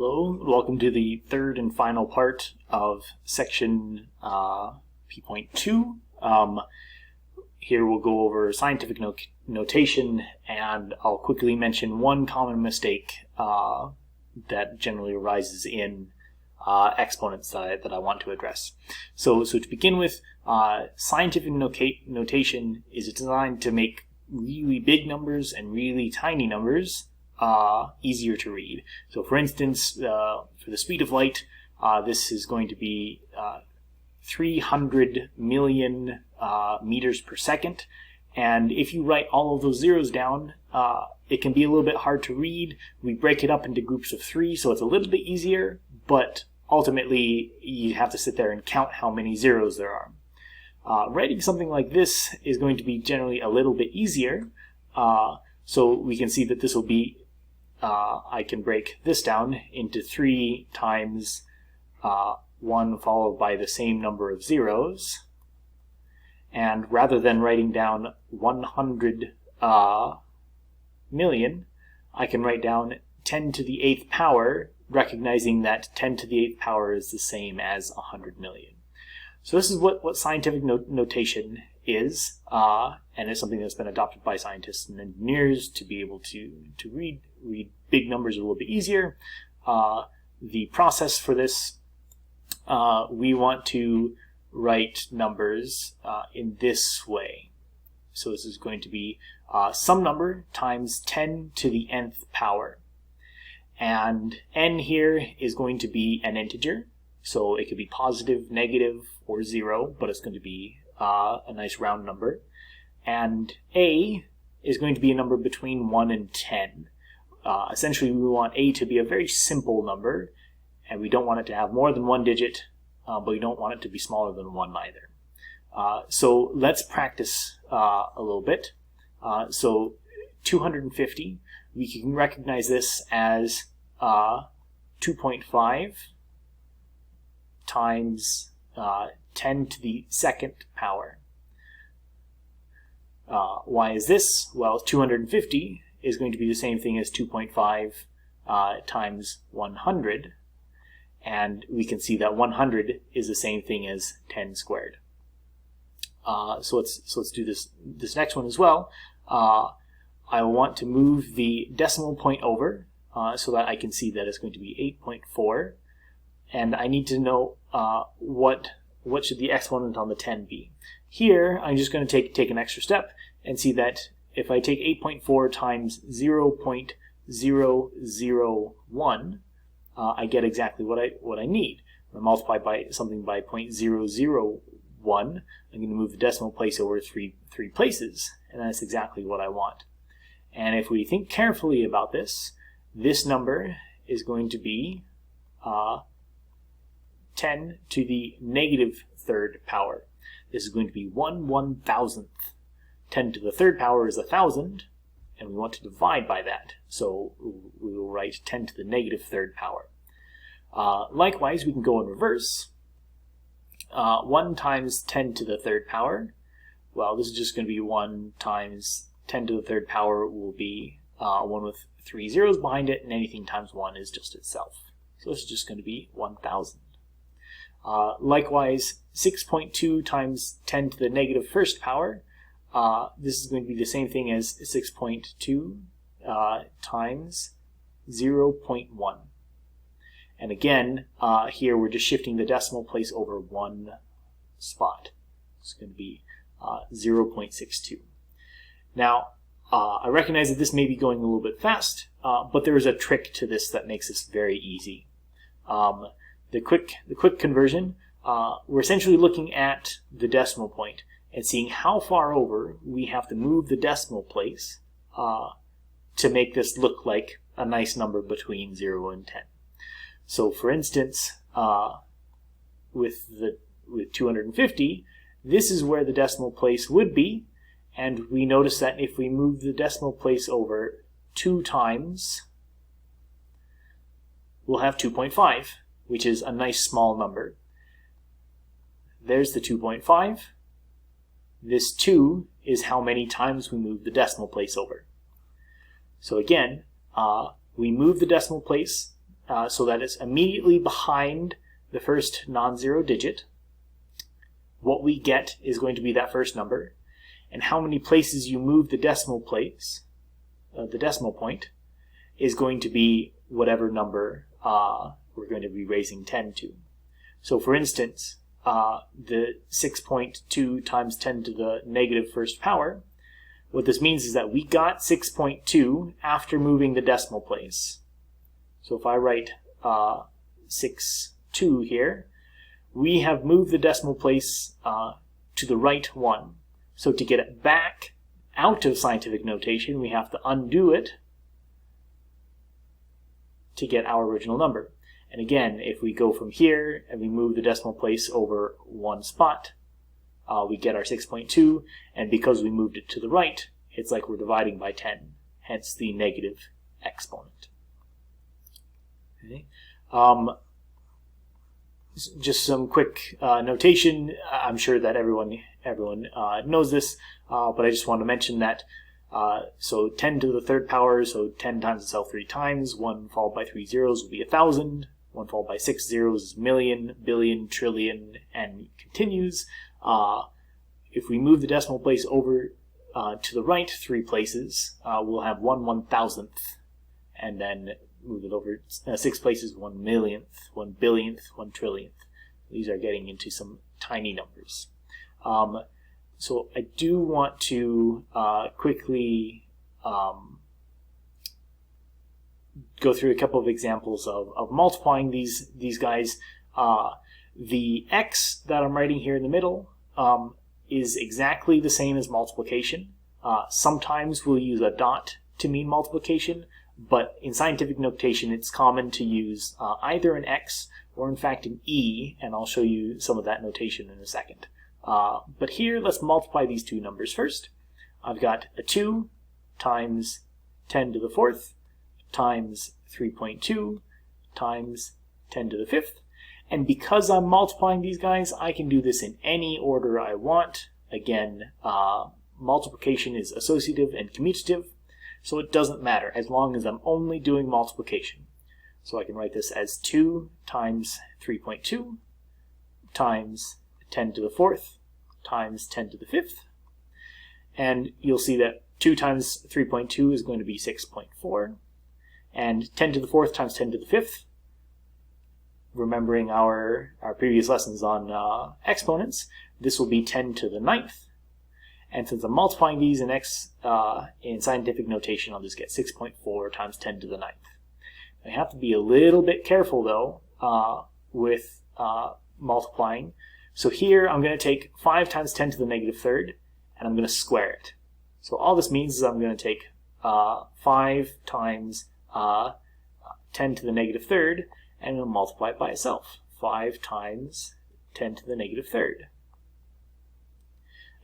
Hello, welcome to the third and final part of Section P.2. Here we'll go over scientific notation, and I'll quickly mention one common mistake that generally arises in exponents that I want to address. So to begin with, scientific notation is designed to make really big numbers and really tiny numbers easier to read. So for instance, for the speed of light, this is going to be 300 million meters per second. And if you write all of those zeros down, it can be a little bit hard to read. We break it up into groups of 3, so it's a little bit easier, but ultimately you have to sit there and count how many zeros there are. Writing something like this is going to be generally a little bit easier. So we can see that this will be I can break this down into 3 times 1 followed by the same number of zeros. And rather than writing down 100 million, I can write down 10 to the 8th power, recognizing that 10 to the 8th power is the same as 100 million. So this is what scientific notation is, and it's something that's been adopted by scientists and engineers to be able to read big numbers a little bit easier. The process for this, we want to write numbers in this way. So this is going to be some number times 10 to the nth power. And n here is going to be an integer. So it could be positive, negative, or 0, but it's going to be a nice round number. And a is going to be a number between 1 and 10. Essentially, we want a to be a very simple number, and we don't want it to have more than one digit, but we don't want it to be smaller than 1 either. So let's practice a little bit. So 250, we can recognize this as 2.5 times 10 to the 2nd power. Why is this? Well, 250 is going to be the same thing as 2.5 times 100, and we can see that 100 is the same thing as 10 squared. So let's do this next one as well. I want to move the decimal point over so that I can see that it's going to be 8.4, and I need to know what should the exponent on the 10 be. Here, I'm just going to take an extra step and see that if I take 8.4 times 0.001, I get exactly what I need. I multiply by something by 0.001. I'm going to move the decimal place over three places, and that's exactly what I want. And if we think carefully about this, this number is going to be 10 to the negative 3rd power. This is going to be 1/1000th. 10 to the 3rd power is 1,000, and we want to divide by that. So we will write 10 to the negative 3rd power. Likewise, we can go in reverse. 1 times 10 to the 3rd power. Well, this is just going to be 1 times 10 to the 3rd power will be 1 with 3 zeros behind it, and anything times 1 is just itself. So this is just going to be 1,000. Likewise, 6.2 times 10 to the negative 1st power. This is going to be the same thing as 6.2 times 0.1. And again, here we're just shifting the decimal place over 1 spot. It's going to be 0.62. Now, I recognize that this may be going a little bit fast, but there is a trick to this that makes this very easy. The quick conversion, we're essentially looking at the decimal point and seeing how far over we have to move the decimal place to make this look like a nice number between 0 and 10. So for instance, with 250, this is where the decimal place would be, and we notice that if we move the decimal place over 2 times, we'll have 2.5, which is a nice small number. There's the 2.5. This 2 is how many times we move the decimal place over. So again, we move the decimal place so that it's immediately behind the first non-zero digit. What we get is going to be that first number, and how many places you move the decimal place, the decimal point, is going to be whatever number we're going to be raising 10 to. So for instance, the 6.2 times 10 to the negative first power, what this means is that we got 6.2 after moving the decimal place. So if I write 6.2 here, we have moved the decimal place to the right one. So to get it back out of scientific notation, we have to undo it to get our original number. And again, if we go from here and we move the decimal place over one spot, we get our 6.2, and because we moved it to the right, it's like we're dividing by 10, hence the negative exponent. Okay. Just some quick notation. I'm sure that everyone knows this, but I just want to mention that so 10 to the third power, so 10 times itself 3 times, 1 followed by 3 zeros will be 1,000, 1 followed by 6 zeros is million, billion, trillion, and continues. If we move the decimal place over to the right 3 places, we'll have 1/1000th, and then move it over 6 places, 1/1,000,000th, 1/1000,000th, 1/1,000,000,000th. These are getting into some tiny numbers. So I do want to quickly go through a couple of examples of multiplying these guys. The x that I'm writing here in the middle is exactly the same as multiplication. Sometimes we'll use a dot to mean multiplication, but in scientific notation it's common to use either an x or in fact an e, and I'll show you some of that notation in a second. But here, let's multiply these two numbers first. I've got a 2 times 10 to the 4th times 3.2 times 10 to the 5th. And because I'm multiplying these guys, I can do this in any order I want. Again, multiplication is associative and commutative, so it doesn't matter as long as I'm only doing multiplication. So I can write this as 2 times 3.2 times 10 to the 4th times 10 to the 5th. And you'll see that 2 times 3.2 is going to be 6.4. And 10 to the 4th times 10 to the 5th, remembering our previous lessons on exponents, this will be 10 to the 9th. And since I'm multiplying these in scientific notation, I'll just get 6.4 times 10 to the 9th. I have to be a little bit careful, though, with multiplying. So here I'm going to take 5 times 10 to the negative 3rd, and I'm going to square it. So all this means is I'm going to take 5 times 10 to the negative 3rd, and I'll multiply it by itself. 5 times 10 to the negative 3rd.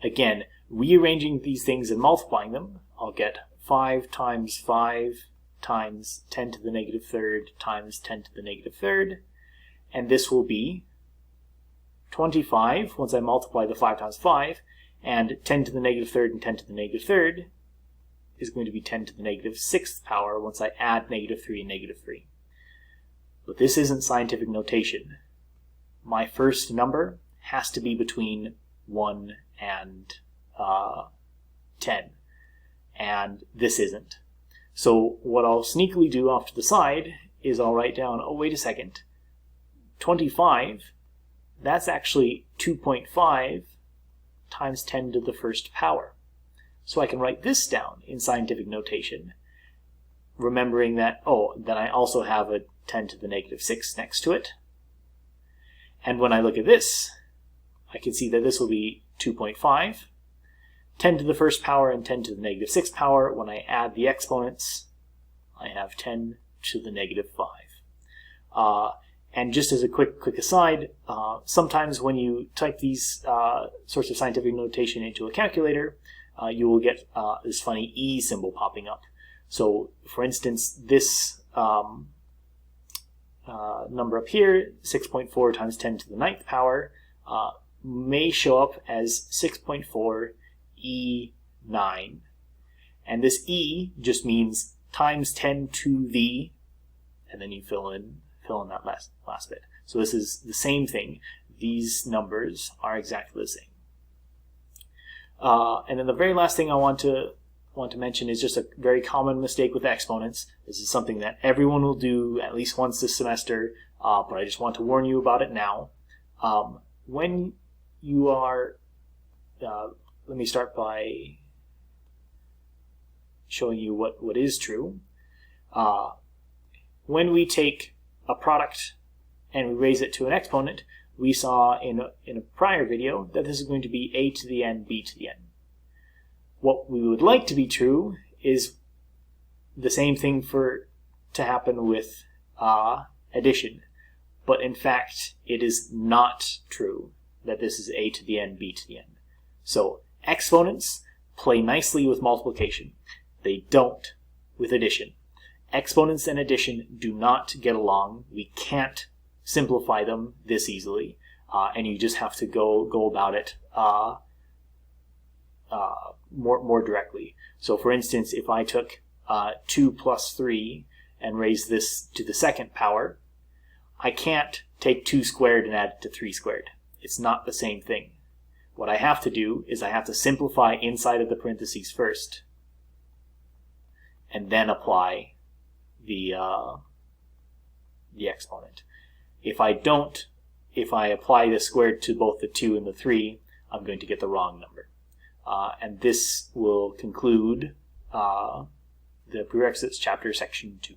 Again, rearranging these things and multiplying them, I'll get 5 times 5 times 10 to the negative 3rd times 10 to the negative 3rd, and this will be 25 once I multiply the 5 times 5, and 10 to the negative 3rd and 10 to the negative 3rd is going to be 10 to the negative 6th power once I add negative 3 and negative 3. But this isn't scientific notation. My first number has to be between 1 and 10, and this isn't. So what I'll sneakily do off to the side is I'll write down, oh wait a second, 25, that's actually 2.5 times 10 to the first power. So I can write this down in scientific notation, remembering that, oh, then I also have a 10 to the negative 6 next to it. And when I look at this, I can see that this will be 2.5, 10 to the first power and 10 to the negative 6th power. When I add the exponents, I have 10 to the negative 5. And just as a quick aside, sometimes when you type these sorts of scientific notation into a calculator, you will get this funny E symbol popping up. So, for instance, this number up here, 6.4 times 10 to the 9th power, may show up as 6.4 E9. And this E just means times 10 to the, and then you fill in that last bit. So this is the same thing. These numbers are exactly the same. And then the very last thing I want to mention is just a very common mistake with exponents. This is something that everyone will do at least once this semester, but I just want to warn you about it now. When you are, let me start by showing you what is true. When we take a product and we raise it to an exponent, we saw in a prior video that this is going to be a to the n, b to the n. What we would like to be true is the same thing to happen with addition, but in fact it is not true that this is a to the n, b to the n. So exponents play nicely with multiplication. They don't with addition. Exponents and addition do not get along. We can't simplify them this easily, and you just have to go about it more directly. So for instance, if I took 2 plus 3 and raise this to the second power, I can't take 2 squared and add it to 3 squared. It's not the same thing. What I have to do is I have to simplify inside of the parentheses first, and then apply the exponent. If I apply the squared to both the 2 and the 3, I'm going to get the wrong number. And this will conclude the prerequisites chapter section 2.